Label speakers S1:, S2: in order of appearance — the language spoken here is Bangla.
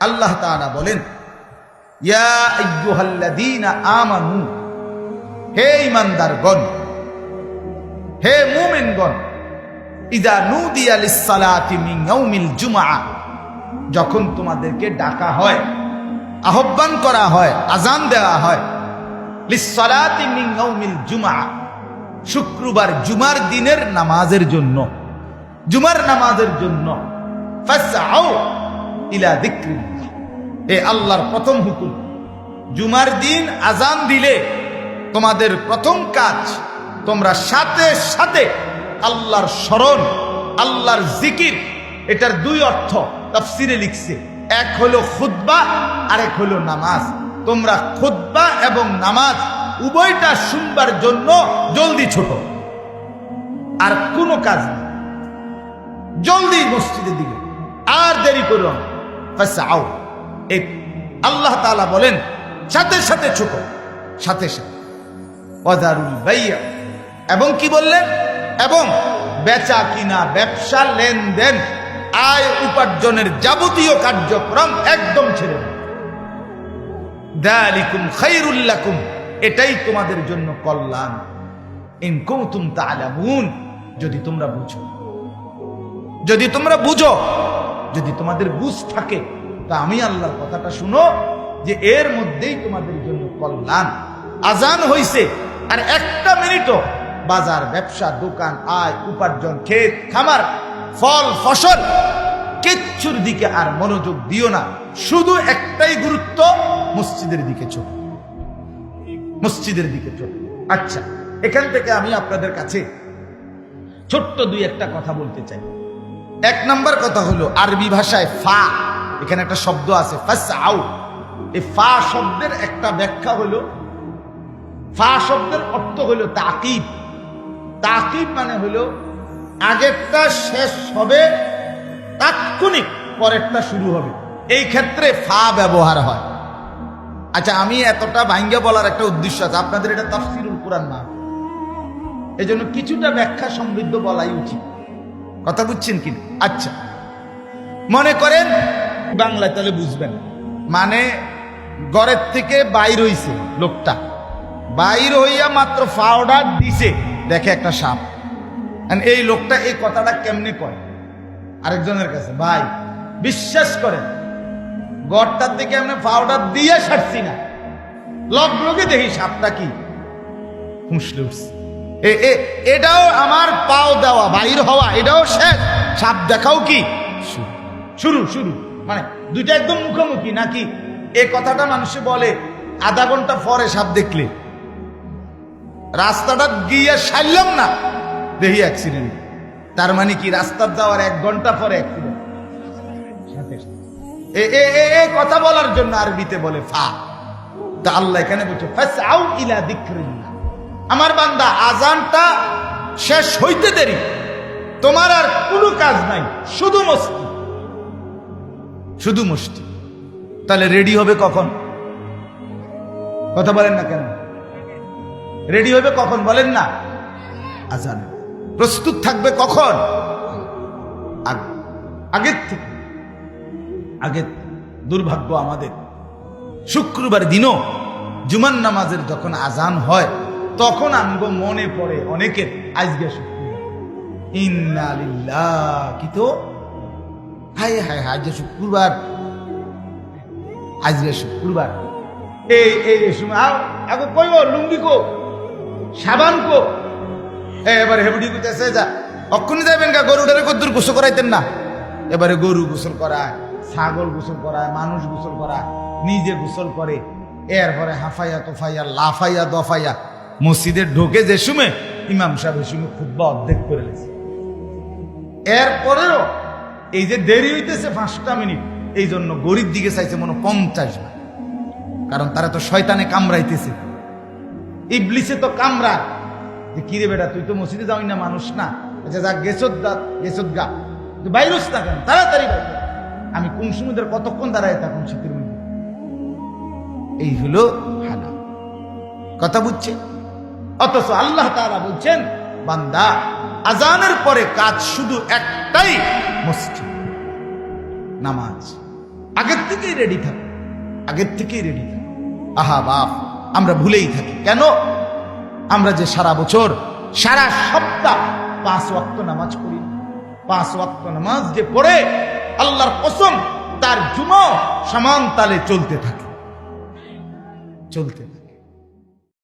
S1: আল্লাহ তাআলা বলেন, ইয়া আইয়ুহাল্লাযীনা আমানু, হে ঈমানদারগণ, হে মুমিনগণ, ইযা নুদিয়া লিস-সালাতি মিন ইয়াউমিল জুমআহ, যখন তোমাদেরকে ডাকা হয়, আহ্বান করা হয়, আযান দেওয়া হয়, লিস-সালাতি মিন ইয়াউমিল জুমআহ, শুক্রবার জুমার দিনের নামাজের জন্য, জুমার নামাজের জন্য, ফাসআউ ইলা যিকরিল্লাহ, এ আল্লাহর প্রথম হুকুম। জুমার দিন আযান দিলে তোমাদের প্রথম কাজ, তোমরা সাথে সাথে আল্লাহর স্মরণ, আল্লাহর জিকির। এটার দুই অর্থ তাফসিরে লিখছে, এক হলো খুতবা, আরেক হলো নামাজ। তোমরা খুতবা এবং নামাজ উভয়টা শুনবার জন্য জলদি ছোট, আর কোনো কাজ নেই, জলদি মসজিদের দিকে, আর দেরি করো না। ফাসআউ, এই আল্লাহ তাআলা বলেন সাথে সাথে ছোট, সাথে সাথে। ওয়াদারুল বাই'a, এবং কি বললেন, এবং বেচা কিনা, ব্যবসা, লেনদেন, আয় উপার্জনের যাবতীয় কার্যক্রম একদম ছেড়ে দাও। যালিকুম খায়রুল লাকুম, এটাই তোমাদের জন্য কল্যাণ। ইন কুনতুম তা'লামুন, যদি তোমরা বুঝো, যদি তোমরা বুঝো, যদি তোমাদের বুঝ থাকে, তা আমি আল্লাহর কথাটা শুনো যে এর মধ্যেই তোমাদের জন্য কল্যাণ। আজান হইছে, আর একটা মিনিটও বাজার, ব্যবসা, দোকান, আয় উপার্জন, ক্ষেত খামার, ফল ফসল, কিচ্ছুর দিকে আর মনোযোগ দিও না। শুধু একটাই গুরুত্ব, মসজিদের দিকে চলো, মসজিদের দিকে চলো। আচ্ছা, এখান থেকে আমি আপনাদের কাছে ছোট্ট দুই একটা কথা বলতে চাই। এক নাম্বার কথা হলো, আরবি ভাষায় ফা, এখানে একটা শব্দ আছে ফাসআউ। এই ফা শব্দের একটা ব্যাখ্যা হলো, ফা শব্দের অর্থ হলো তাকিব। তাকিব মানে হলো আগেরটা শেষ হবে, তাৎক্ষণিক পরেরটা শুরু হবে, এই ক্ষেত্রে ফা ব্যবহার হয়। আচ্ছা, আমি এতটা ভাঙ্গে বলার একটা উদ্দেশ্য আছে, আপনাদের এটা তাফসীরুল কুরআন না, এই জন্য কিছুটা ব্যাখ্যা সমৃদ্ধ বলাই উচিত। কথা বুঝছেন কিনা? আচ্ছা, মনে করেন বাংলায়, তাহলে বুঝবেন, মানে ঘরের থেকে বাইর হইছে লোকটা, বাইর হইয়া মাত্র পাউডার দিছে, দেখে একটা সাপ। এই লোকটা এই কথাটা কেমনে কয় আরেকজনের কাছে, ভাই বিশ্বাস করেন, ঘরটার থেকে আমি পাউডার দিয়ে ছাড়ছি না, লগে দেখি সাপটা কি ফুঁসলে উঠছে। এটাও আমার পাও দেওয়া, বাইর হওয়া, এটাও শেষ, সাপ দেখাও কি শুরু শুরু, মানে দুইটা একদম মুখোমুখি নাকি? এই কথাটা মানুষে বলে আধা ঘন্টা পরে সাপ দেখলে, রাস্তাটা গিয়ে সারলাম না, দেখি অ্যাক্সিডেন্ট। তার মানে কি রাস্তার যাওয়ার 1 ঘন্টা পরে অ্যাক্সিডেন্ট। এই কথা বলার জন্য আরবিতে বলে ফা। তা আল্লাহ এখানে বলছে ফাসআউ ইলা যিকরিল্লাহ, আমার বান্দা আজানটা শেষ হইতে দেরি, তোমার আর কোনো কাজ নাই, শুধু মসজিদ, শুধু মসজিদ। তাহলে রেডি হবে কখন? কথা বলেন না কেন? রেডি হবে কখন বলেন না? আজান। প্রস্তুত থাকবে কখন? আগের থেকে। আগের দুর্ভাগ্য আমাদের, শুক্রবার দিনও জুমার নামাজের যখন আজান হয়, তখন আমগো মনে পড়ে অনেকের আজকে শুক্রবার, ইন্না লিল্লাহ, কি তো হায় হায় হায়, আজকে শুক্রবার, আজকে শুক্রবার। এই সময় আগে কইব লুঙ্গি কো, সাবান কো, এবারে হেবুডি কুতেছে, যা অক্ষুনি যাবেন গা, গরুটারে কদ্দুর গোসল করাইতেন না, এবারে গরু গোসল করায়, ছাগল গোসল করায়, মানুষ গোসল করায়, নিজে গোসল করে, এরপরে হাফাইয়া তোফাইয়া লাফাইয়া দফাইয়া মসজিদে ঢোকে যে সময় ইমাম সাহেব এই সময় খুতবা অর্ধেক করে লেছে। এরপরেও এই যে দেরি হইতেছে 5টা মিনিট, এই জন্য গরিব দিকে চাইছে মনে 50 বার, কারণ তারা তো শয়তানে কামড়াইতেছে, ইবলিসে তো কামড়া, যে কিরে বেটা তুই তো মসজিদে যাওই না, মানুষ না, আচ্ছা যা গেছত গা, তুই বাইরস না কেন, তাড়াতাড়ি বাইর। আমি কোন সমুদ্রে কতক্ষণ দাঁড়ায় থাকুন শীতের মধ্যে? এই হলো হানা। কথা বুঝছে? অথচ আল্লাহ তাআলা বলছেন, বান্দা আজানের পরে কাজ শুধু একটাই, মসজিদ, নামাজ। আগের থেকেই রেডি থাকো, আগের থেকেই রেডি থাকো। আহা বাপ, আমরা ভুলেই থাকি কেন? আমরা যে সারা বছর সারা সপ্তাহ 5 ওয়াক্ত নামাজ পড়ি, 5 ওয়াক্ত নামাজ যে পড়ে আল্লাহর কসম তার জুমা সমান তালে চলতে থাকে, চলতে থাকে।